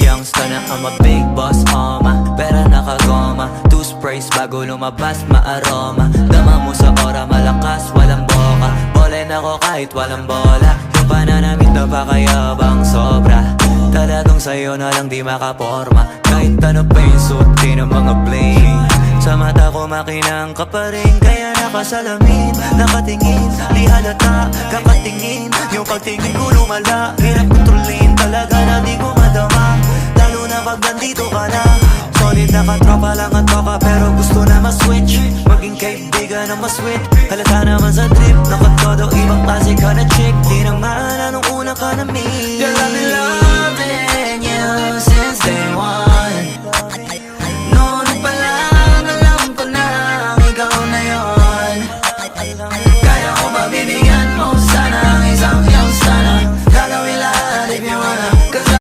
Youngster na I'm a big boss, pera nakagoma, 2 sprays bago lumabas maaroma. Dama mo sa ora, malakas, walang boka. Bolen ako kahit walang bola. Yung pananamit na pakayabang sobra. Talagang sa'yo na lang di makaporma. Kahit ano pa yung suot ng mga bling. Sa mata ko makinang ka pa rin. Kaya nakasalamin, nakatingin, di halata, kakatingin. Yung pagtingin ko lumala, hirap kontrolin. Talaga na di ko madama, lalo na pag nandito ka na. Solid na katropa lang at toka, pero gusto na ma-switch. Maging kaibigan na ma-sweet. Halata naman sa trip, nakatodo ibang klase ka na chick. Di nang maala nung una ka na meet. You're loving love.